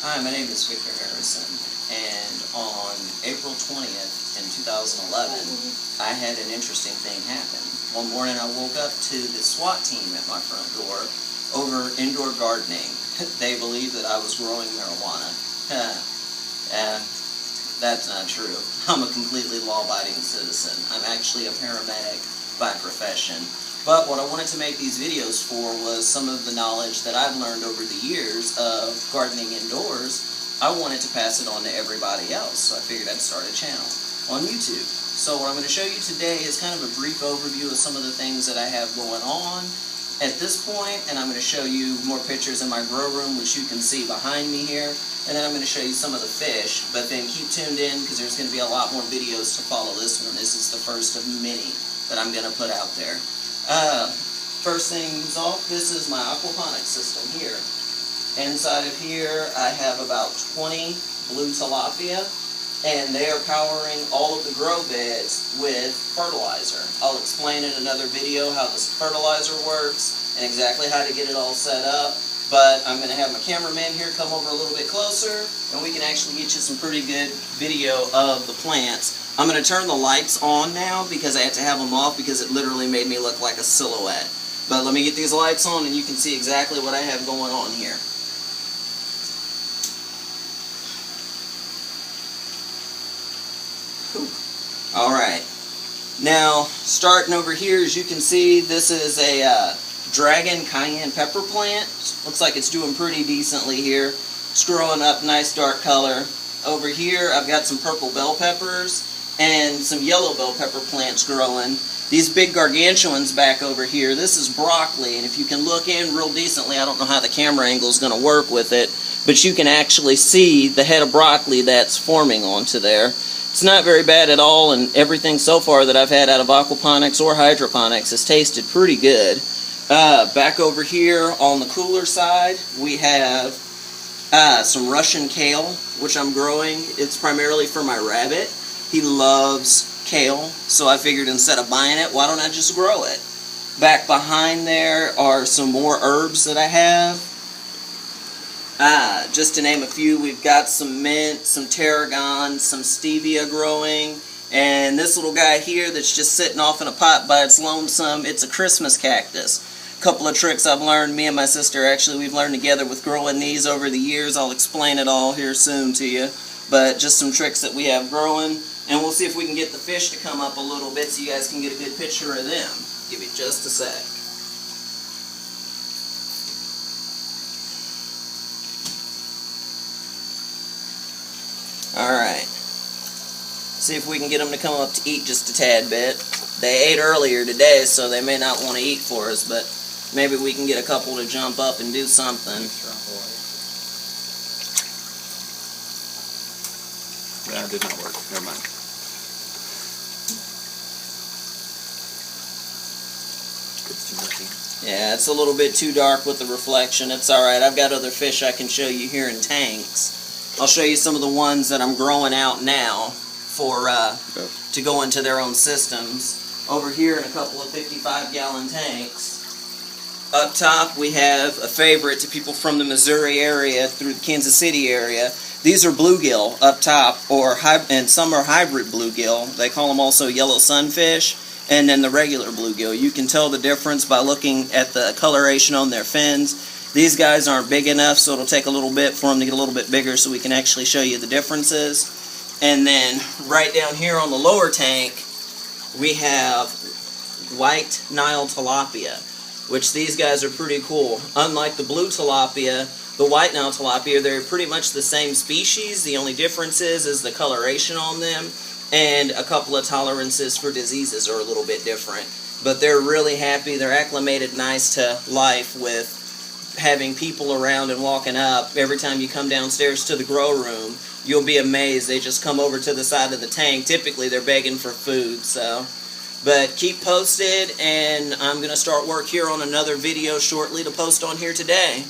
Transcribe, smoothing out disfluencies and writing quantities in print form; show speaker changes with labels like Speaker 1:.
Speaker 1: Hi, my name is Victor Harrison, and on April 20th in 2011, I had an interesting thing happen. One morning I woke up to the SWAT team at my front door over indoor gardening. They believed that I was growing marijuana. That's not true. I'm a completely law-abiding citizen. I'm actually a paramedic by profession. But what I wanted to make these videos for was some of the knowledge that I've learned over the years of gardening indoors. I wanted to pass it on to everybody else, so I figured I'd start a channel on YouTube. So what I'm going to show you today is kind of a brief overview of some of the things that I have going on at this point, and I'm going to show you more pictures in my grow room, which you can see behind me here, and then I'm going to show you some of the fish, but then keep tuned in because there's going to be a lot more videos to follow this one. This is the first of many that I'm going to put out there. First things off, this is my aquaponics system here. Inside of here I have about 20 blue tilapia, and they are powering all of the grow beds with fertilizer. I'll explain in another video how this fertilizer works and exactly how to get it all set up, but I'm going to have my cameraman here come over a little bit closer and we can actually get you some pretty good video of the plants. I'm going to turn the lights on now because I had to have them off because it literally made me look like a silhouette. But let me get these lights on and you can see exactly what I have going on here. Alright, now starting over here, as you can see, this is a dragon cayenne pepper plant. Looks like it's doing pretty decently here. It's growing up, nice dark color. Over here I've got some purple bell peppers and some yellow bell pepper plants growing. These big gargantuans back over here, this is broccoli, and if you can look in real decently, I don't know how the camera angle is going to work with it, but you can actually see the head of broccoli that's forming onto there. It's not very bad at all, and everything so far that I've had out of aquaponics or hydroponics has tasted pretty good. Back over here on the cooler side, we have some Russian kale, which I'm growing. It's primarily for my rabbit. He loves kale, so I figured instead of buying it, why don't I just grow it? Back behind there are some more herbs that I have. Just to name a few, we've got some mint, some tarragon, some stevia growing, and this little guy here that's just sitting off in a pot by its lonesome, it's a Christmas cactus. A couple of tricks I've learned, me and my sister actually, we've learned together with growing these over the years. I'll explain it all here soon to you, but just some tricks that we have growing, and we'll see if we can get the fish to come up a little bit so you guys can get a good picture of them. Give me just a sec. Alright, see if we can get them to come up to eat just a tad bit. They ate earlier today, so they may not want to eat for us, but maybe we can get a couple to jump up and do something.
Speaker 2: That did not work. Never mind. It's too murky.
Speaker 1: Yeah, it's a little bit too dark with the reflection. It's alright. I've got other fish I can show you here in tanks. I'll show you some of the ones that I'm growing out now for to go into their own systems. Over here in a couple of 55-gallon tanks. Up top we have a favorite to people from the Missouri area through the Kansas City area. These are bluegill up top, and some are hybrid bluegill. They call them also yellow sunfish, and then the regular bluegill. You can tell the difference by looking at the coloration on their fins. These guys aren't big enough, so it'll take a little bit for them to get a little bit bigger so we can actually show you the differences. And then right down here on the lower tank, we have white Nile tilapia, which these guys are pretty cool. Unlike the blue tilapia, the white Nile tilapia, they're pretty much the same species. The only difference is the coloration on them, and a couple of tolerances for diseases are a little bit different. But they're really happy. They're acclimated nice to life with having people around and walking up. Every time you come downstairs to the grow room, you'll be amazed. They just come over to the side of the tank. Typically they're begging for food, so. But keep posted, and I'm going to start work here on another video shortly to post on here today.